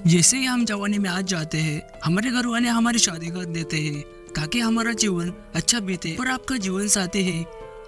जैसे ही हम जवानी में आ जाते हैं, हमारे घर वाले हमारी शादी कर देते हैं ताकि हमारा जीवन अच्छा बीते। पर आपका जीवन साथी है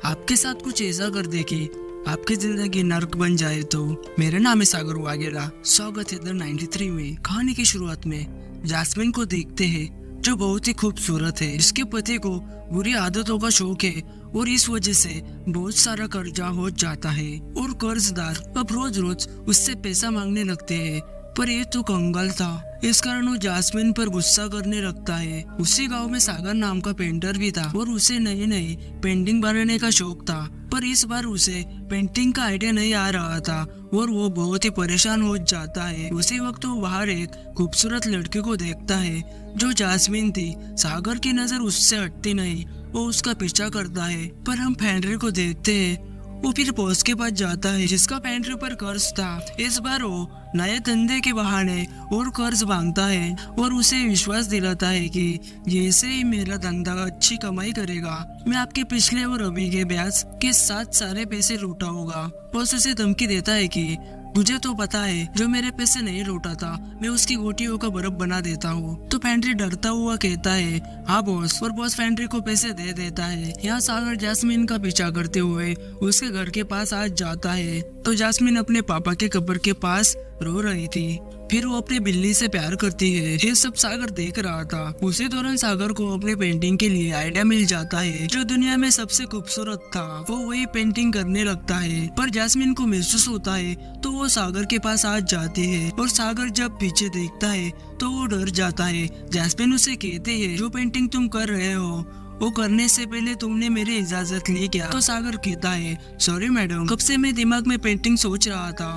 आपके साथ कुछ ऐसा कर दे कि आपकी जिंदगी नर्क बन जाए। तो मेरा नाम है सागर वाघेला। स्वागत है द 93 में। कहानी की शुरुआत में जास्मिन को देखते हैं जो बहुत ही खूबसूरत है। इसके पति को बुरी आदतों का शौक है और इस वजह से बहुत सारा कर्जा हो जाता है और कर्जदार अब रोज रोज उससे पैसा मांगने लगते हैं। पर ये तो कंगाल था, इस कारण वो जास्मिन पर गुस्सा करने लगता है। उसी गांव में सागर नाम का पेंटर भी था और उसे नई नई पेंटिंग बनाने का शौक था। पर इस बार उसे पेंटिंग का आइडिया नहीं आ रहा था और वो बहुत ही परेशान हो जाता है। उसी वक्त वो बाहर एक खूबसूरत लड़की को देखता है जो जास्मिन थी। सागर की नजर उससे हटती नहीं, वो उसका पीछा करता है। पर हम फेंड्री को देखते हैं, वो फिर बॉस के पास जाता है जिसका पेंट्री पर कर्ज था। इस बार वो नए धंधे के बहाने और कर्ज मांगता है और उसे विश्वास दिलाता है कि जैसे ही मेरा धंधा अच्छी कमाई करेगा, मैं आपके पिछले और अभी के ब्याज के साथ सारे पैसे लौटाऊंगा। बॉस उसे धमकी देता है कि तुझे तो पता है जो मेरे पैसे नहीं लौटाता मैं उसकी गोटियों का बर्फ बना देता हूँ। तो फेंड्री डरता हुआ कहता है हाँ बॉस, और बॉस फेंड्री को पैसे दे देता है। यहाँ सागर जास्मिन का पीछा करते हुए उसके घर के पास आ जाता है तो जास्मिन अपने पापा के कब्र के पास रो रही थी। फिर वो अपनी बिल्ली से प्यार करती है। ये सब सागर देख रहा था। उसी दौरान सागर को अपनी पेंटिंग के लिए आइडिया मिल जाता है। जो दुनिया में सबसे खूबसूरत था वो वही पेंटिंग करने लगता है। पर जास्मिन को महसूस होता है तो वो सागर के पास आ जाती है और सागर जब पीछे देखता है तो वो डर जाता है। जास्मिन उसे कहते है जो पेंटिंग तुम कर रहे हो वो करने से पहले तुमने मेरी इजाजत ली क्या? तो सागर कहता है सॉरी मैडम, कब से मैं दिमाग में पेंटिंग सोच रहा था,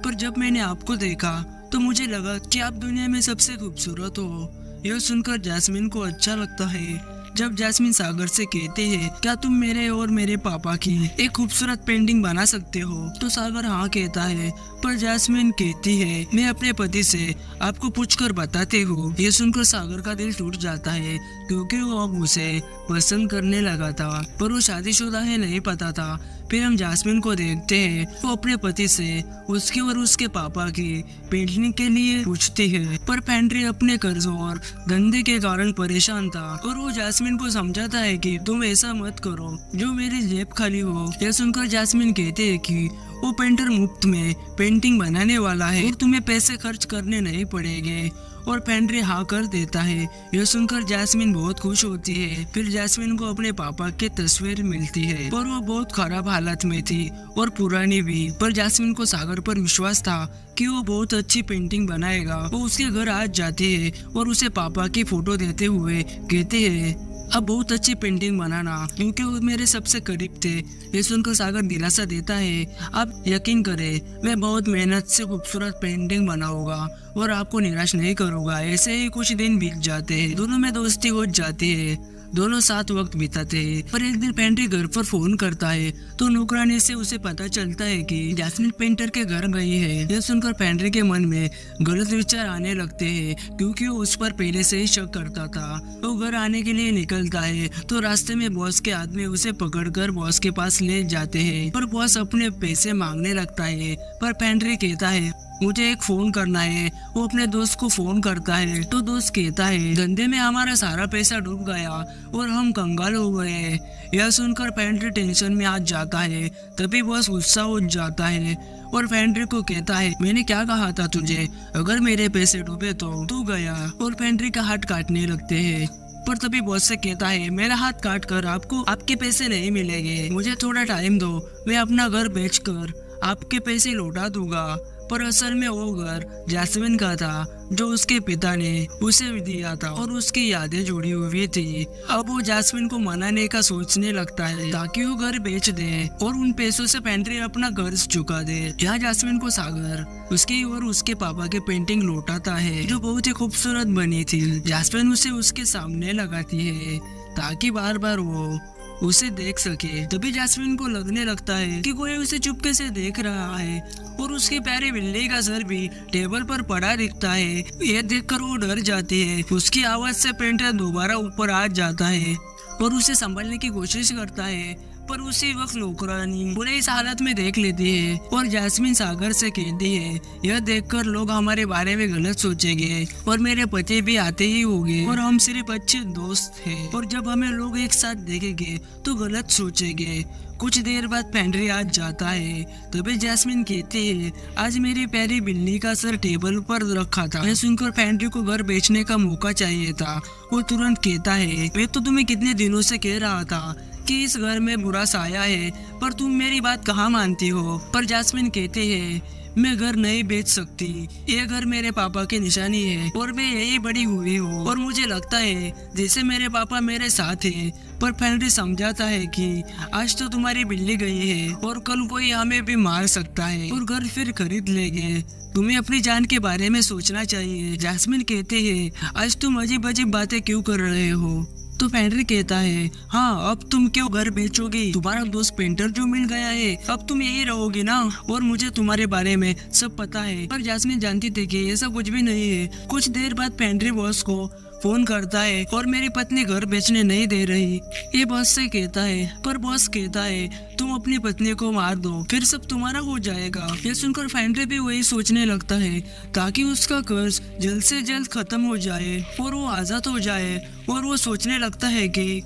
पर जब मैंने आपको देखा तो मुझे लगा कि आप दुनिया में सबसे खूबसूरत हो। यह सुनकर जास्मिन को अच्छा लगता है। जब जास्मिन सागर से कहते हैं क्या तुम मेरे और मेरे पापा की एक खूबसूरत पेंटिंग बना सकते हो, तो सागर हाँ कहता है। पर जास्मिन कहती है मैं अपने पति से आपको पूछकर बताती हूँ। ये सुनकर सागर का दिल टूट जाता है क्योंकि वो अब उसे पसंद करने लगा था, पर वो शादीशुदा है नहीं पता था। फिर हम जास्मिन को देखते हैं वो अपने पति से उसके और उसके पापा की पेंटिंग के लिए पूछती है। पर फेंड्री अपने कर्जों और धंधे के कारण परेशान था और वो जास्मिन को समझाता है कि तुम ऐसा मत करो जो मेरी जेब खाली हो। यह सुनकर जास्मिन कहते हैं कि वो पेंटर मुफ्त में पेंटिंग बनाने वाला है और तुम्हें पैसे खर्च करने नहीं पड़ेंगे। और फेंड्री हाँ कर देता है। यह सुनकर जास्मिन बहुत खुश होती है। फिर जास्मिन को अपने पापा की तस्वीर मिलती है पर वो बहुत खराब हालत में थी और पुरानी भी। पर जास्मिन को सागर पर विश्वास था कि वो बहुत अच्छी पेंटिंग बनाएगा। वो उसके घर आ जाती है और उसे पापा की फोटो देते हुए कहते हैं अब बहुत अच्छी पेंटिंग बनाना क्योंकि वो मेरे सबसे करीब थे। ये सुनकर सागर दिलासा देता है आप यकीन करें मैं बहुत मेहनत से खूबसूरत पेंटिंग बनाऊंगा और आपको निराश नहीं करूंगा। ऐसे ही कुछ दिन बीत जाते हैं, दोनों में दोस्ती हो जाती है, दोनों साथ वक्त बिताते हैं। पर एक दिन पेंटर घर पर फोन करता है तो नौकरानी से उसे पता चलता है कि जास्मिन पेंटर के घर गई है। यह सुनकर पेंटर के मन में गलत विचार आने लगते हैं क्योंकि वो उस पर पहले से ही शक करता था। वो घर आने के लिए निकलता है तो रास्ते में बॉस के आदमी उसे पकड़कर बॉस के पास ले जाते हैं। पर बॉस अपने पैसे मांगने लगता है। पर पेंटर कहता है मुझे एक फोन करना है। वो अपने दोस्त को फोन करता है तो दोस्त कहता है धंधे में हमारा सारा पैसा डूब गया और हम कंगाल हो गए हैं। यह सुनकर पेंटर टेंशन में आ जाता है। तभी बॉस गुस्सा हो जाता है और पेंटर को कहता है मैंने क्या कहा था तुझे, अगर मेरे पैसे डूबे तो तू गया। और पेंटर का हाथ काटने लगते हैं। पर तभी बॉस से कहता है मेरा हाथ काट कर आपको आपके पैसे नहीं मिलेंगे, मुझे थोड़ा टाइम दो, मैं अपना घर बेचकर आपके पैसे लौटा दूंगा। पर असल में वो घर जास्मिन का था जो उसके पिता ने उसे दिया था और उसकी यादें जुड़ी हुई थी। अब वो जास्मिन को मनाने का सोचने लगता है ताकि वो घर बेच दे और उन पैसों से पेंट्री अपना कर्ज चुका दे। यहाँ जास्मिन को सागर उसकी और उसके पापा के पेंटिंग लौटाता है जो बहुत ही खूबसूरत बनी थी। जास्मिन उसे उसके सामने लगाती है ताकि बार बार वो उसे देख सके। तभी जास्मिन को लगने लगता है कि कोई उसे चुपके से देख रहा है और उसकी प्यारी बिल्ली का सर भी टेबल पर पड़ा दिखता है। यह देखकर वो डर जाती है। उसकी आवाज से पेंटर दोबारा ऊपर आ जाता है और उसे संभालने की कोशिश करता है पर उसी वक्त नौकरानी उन्हें इस हालत में देख लेती है और जैस्मिन सागर से कहती है, यह देखकर लोग हमारे बारे में गलत सोचेंगे और मेरे पति भी आते ही होंगे और हम सिर्फ अच्छे दोस्त हैं और जब हमें लोग एक साथ देखेंगे तो गलत सोचेंगे। कुछ देर बाद पेंड्री आज जाता है। तभी जैस्मिन कहती है, आज मेरी प्यारी बिल्ली का सर टेबल पर रखा था। यह सुनकर पेंड्री को घर बेचने का मौका चाहिए था। वो तुरंत कहता है, मैं तो तुम्हें कितने दिनों से कह रहा था कि इस घर में बुरा साया है, पर तुम मेरी बात कहाँ मानती हो। पर जैस्मिन कहती है, मैं घर नहीं बेच सकती, ये घर मेरे पापा की निशानी है और मैं यही बड़ी हुई हूँ और मुझे लगता है जैसे मेरे पापा मेरे साथ है। पर पेंड्री समझाता है कि आज तो तुम्हारी बिल्ली गई है और कल कोई हमें भी मार सकता है और घर फिर खरीद लेंगे। तुम्हें अपनी जान के बारे में सोचना चाहिए। जैस्मिन कहते हैं, आज तुम अजीब अजीब बातें क्यों कर रहे हो। तो पेंड्री कहता है, हाँ अब तुम क्यों घर बेचोगी, तुम्हारा दोस्त पेंटर जो मिल गया है, अब तुम यही रहोगी ना और मुझे तुम्हारे बारे में सब पता है। पर जैस्मिन जानती थी कि ऐसा कुछ भी नहीं है। कुछ देर बाद पेंड्री बॉस को फोन करता है और मेरी पत्नी घर बेचने नहीं दे रही, ये बॉस से कहता है। पर बॉस कहता है, तुम अपनी पत्नी को मार दो फिर सब तुम्हारा हो जाएगा। ये सुनकर पेंड्री भी वही सोचने लगता है ताकि उसका कर्ज जल्द से जल्द खत्म हो जाए और वो आजाद हो जाए। और वो सोचने लगता है कि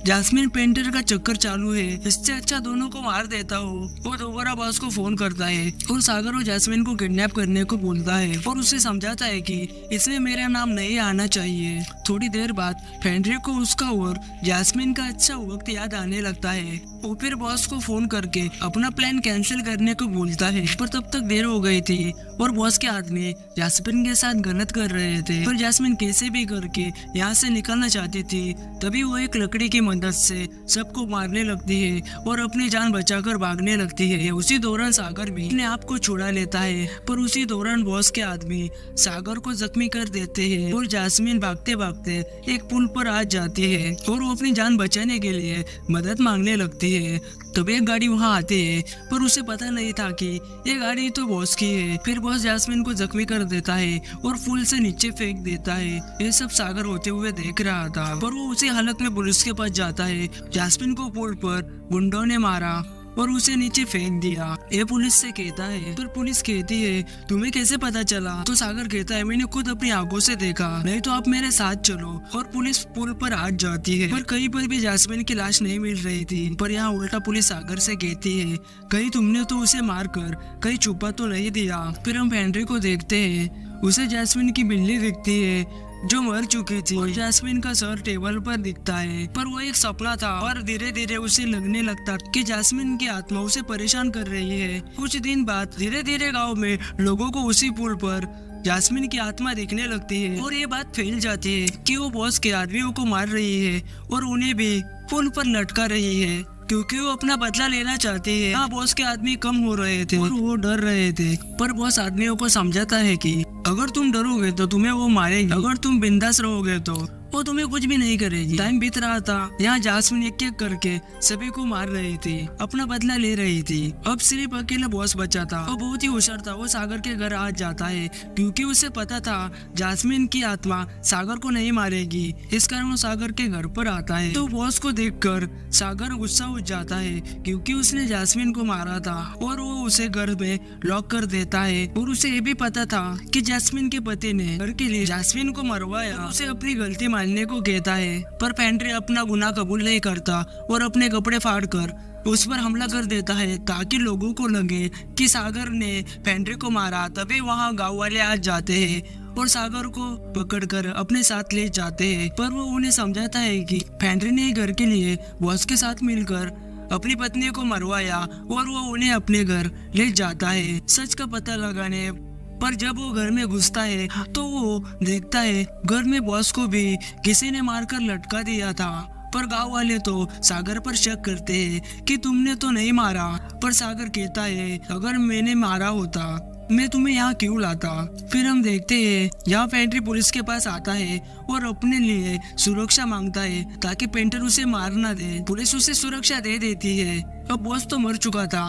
जैस्मिन पेंटर का चक्कर चालू है, इससे अच्छा दोनों को मार देता हूँ। वो दोबारा बॉस को फोन करता है और सागर और जैस्मिन को किडनैप करने को बोलता है और उसे समझाता है कि इसमें मेरा नाम नहीं आना चाहिए। थोड़ी देर बाद पेंड्री को उसका और जैस्मिन का अच्छा वक्त याद आने लगता है। वो फिर बॉस को फोन करके अपना प्लान कैंसिल करने को बोलता है, पर तब तक देर हो गई थी और बॉस के आदमी जैस्मिन के साथ गलत कर रहे थे। पर जैस्मिन कैसे भी करके यहाँ से निकलना चाहती थी। तभी वो एक लकड़ी की मदद से सबको मारने लगती है और अपनी जान बचाकर भागने लगती है। उसी दौरान सागर भी अपने आप को छुड़ा लेता है, पर उसी दौरान बॉस के आदमी सागर को जख्मी कर देते हैं और जैस्मिन भागते भागते एक पुल पर आ जाती है और वो अपनी जान बचाने के लिए मदद मांगने लगती है। तब एक गाड़ी वहाँ आती है, पर उसे पता नहीं था कि ये गाड़ी तो बॉस की है। फिर बॉस जैस्मिन को जख्मी कर देता है और पुल से नीचे फेंक देता है। ये सब सागर होते हुए देख रहा था, पर वो उसी हालत में पुलिस के पास जाता है। जैस्मिन को पुल पर गुंडों ने मारा और उसे नीचे फेंक दिया। ये पुलिस से कहता है। पर पुलिस कहती है, तुम्हें कैसे पता चला। तो सागर कहता है, मैंने खुद अपनी आंखों से देखा, नहीं तो आप मेरे साथ चलो। और पुलिस पुल पर आ जाती है, पर कहीं पर भी जैस्मिन की लाश नहीं मिल रही थी। पर यहाँ उल्टा पुलिस सागर से कहती है, कहीं तुमने तो उसे मारकर कहीं छुपा तो नहीं दिया। फिर हम पेंड्री को देखते हैं, उसे जैस्मिन की बिल्ली दिखती है जो मर चुकी थी और जैस्मिन का सर टेबल पर दिखता है। पर वो एक सपना था और धीरे धीरे उसे लगने लगता कि जैस्मिन की आत्मा उसे परेशान कर रही है। कुछ दिन बाद धीरे धीरे गांव में लोगों को उसी पुल पर जैस्मिन की आत्मा दिखने लगती है और ये बात फैल जाती है कि वो बॉस के आदमियों को मार रही है और उन्हें भी पुल पर लटका रही है, क्योंकि वो अपना बदला लेना चाहती है। हाँ, बॉस के आदमी कम हो रहे थे और वो डर रहे थे, पर बॉस आदमियों को समझाता है कि अगर तुम डरोगे तो तुम्हें वो मारेगी, अगर तुम बिंदास रहोगे तो वो तुम्हें कुछ भी नहीं करेगी। टाइम बीत रहा था, यहाँ जैस्मिन एक एक करके सभी को मार रही थी, अपना बदला ले रही थी। अब सिर्फ अकेला बॉस बचा था। वो बहुत ही होशियार था। वो सागर के घर आ जाता है, क्योंकि उसे पता था जैस्मिन की आत्मा सागर को नहीं मारेगी। इस कारण वो सागर के घर पर आता है। तो बॉस को देखकर सागर गुस्सा हो जाता है, क्योंकि उसने जैस्मिन को मारा था और वो उसे घर में लॉक कर देता है। और उसे ये भी पता था कि जैस्मिन के पति ने घर के लिए जैस्मिन को मरवाया, उसे अपनी गलती मानने को कहता है। पर पेंड्री अपना गुनाह कबूल नहीं करता और अपने कपड़े फाड़कर उस पर हमला कर देता है, ताकि लोगों को लगे कि सागर ने पेंड्री को मारा। तभी वहाँ गांव वाले आ जाते हैं और सागर को पकड़कर अपने साथ ले जाते हैं। पर वो उन्हें समझाता है कि पेंड्री ने घर के लिए बॉस के साथ मिलकर अपनी पत्नी को मरवाया और वो उन्हें अपने घर ले जाता है सच का पता लगाने। पर जब वो घर में घुसता है तो वो देखता है घर में बॉस को भी किसी ने मारकर लटका दिया था। पर गांव वाले तो सागर पर शक करते हैं कि तुमने तो नहीं मारा। पर सागर कहता है, अगर मैंने मारा होता मैं तुम्हें यहाँ क्यों लाता। फिर हम देखते हैं यहाँ पेंटर पुलिस के पास आता है और अपने लिए सुरक्षा मांगता है, ताकि पेंटर उसे मार ना दे। पुलिस उसे सुरक्षा दे देती है। अब बॉस तो मर चुका था,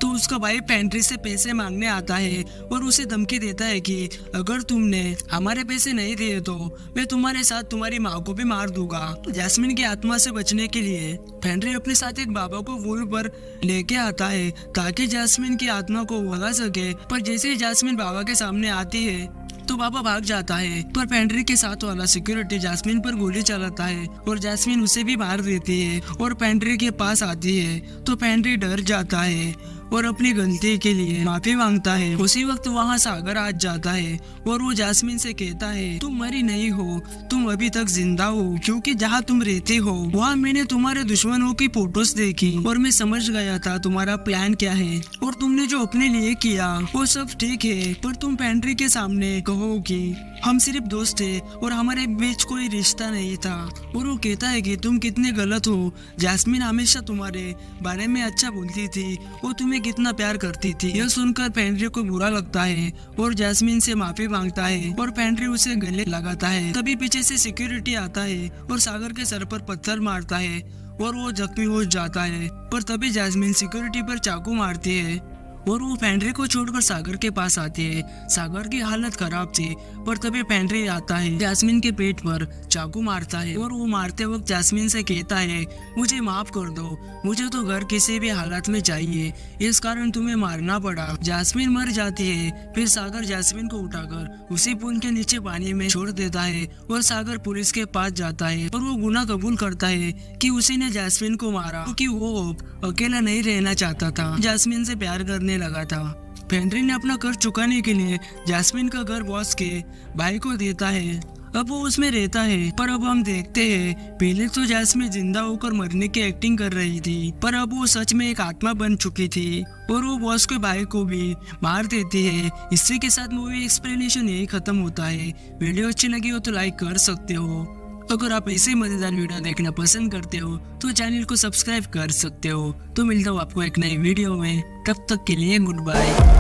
तो उसका भाई पेंड्री से पैसे मांगने आता है और उसे धमकी देता है कि अगर तुमने हमारे पैसे नहीं दिए तो मैं तुम्हारे साथ तुम्हारी माँ को भी मार दूंगा। जैस्मिन की आत्मा से बचने के लिए पेंड्री अपने साथ एक बाबा को वूल पर लेके आता है ताकि जैस्मिन की आत्मा को भगा सके। पर जैसे ही जैस्मिन बाबा के सामने आती है तो बाबा भाग जाता है, पर पेंड्री के साथ वाला सिक्योरिटी जैस्मिन पर गोली चलाता है और जैस्मिन उसे भी मार देती है और पेंड्री के पास आती है तो पेंड्री डर जाता है और अपनी गलती के लिए माफी मांगता है। उसी वक्त वहाँ सागर आ जाता है और वो जैस्मिन से कहता है तुम मरी नहीं हो, तुम अभी तक जिंदा हो, क्योंकि जहाँ तुम रहते हो वहाँ मैंने तुम्हारे दुश्मनों की फोटोज देखी और मैं समझ गया था तुम्हारा प्लान क्या है और तुमने जो अपने लिए किया वो सब ठीक है। पर तुम पेंड्री के सामने कहो कि हम सिर्फ दोस्त थे और हमारे बीच कोई रिश्ता नहीं था। और वो कहता है कि तुम कितने गलत हो, जैस्मिन हमेशा तुम्हारे बारे में अच्छा बोलती थी, वो तुम्हें कितना प्यार करती थी। यह सुनकर पेंड्री को बुरा लगता है और जैस्मिन से माफी मांगता है और पेंड्री उसे गले लगाता है। तभी पीछे से सिक्योरिटी आता है और सागर के सर पर पत्थर मारता है और वो जख्मी हो जाता है। पर तभी जैस्मिन सिक्योरिटी पर चाकू मारती है और वो पेंड्री को छोड़कर सागर के पास आती है। सागर की हालत खराब थी, पर तभी पेंड्री आता है, जैस्मिन के पेट पर चाकू मारता है और वो मारते वक्त जैस्मिन से कहता है मुझे माफ कर दो, मुझे तो घर किसी भी हालत में चाहिए, इस कारण तुम्हें मारना पड़ा। जैस्मिन मर जाती है। फिर सागर जैस्मिन को उठाकर उसी पुल के नीचे पानी में छोड़ देता है और सागर पुलिस के पास जाता है और वो गुनाह कबूल करता है कि उसी ने जैस्मिन को मारा, क्योंकि वो अकेला नहीं रहना चाहता था, जैस्मिन से प्यार करने लगा था। पेंड्री ने अपना कर्ज चुकाने के लिए जैस्मिन का घर बॉस के भाई को देता है। अब वो उसमें रहता है। पर अब हम देखते हैं पहले तो जैस्मिन जिंदा होकर मरने की एक्टिंग कर रही थी, पर अब वो सच में एक आत्मा बन चुकी थी और वो बॉस के भाई को भी मार देती है। इसी के साथ मूवी एक्सप्लेनेशन यही खत्म होता है। वीडियो अच्छी लगी हो तो लाइक कर सकते हो। अगर आप ऐसे मजेदार वीडियो देखना पसंद करते हो तो चैनल को सब्सक्राइब कर सकते हो। तो मिलता हूँ आपको एक नई वीडियो में, तब तक के लिए गुड बाय।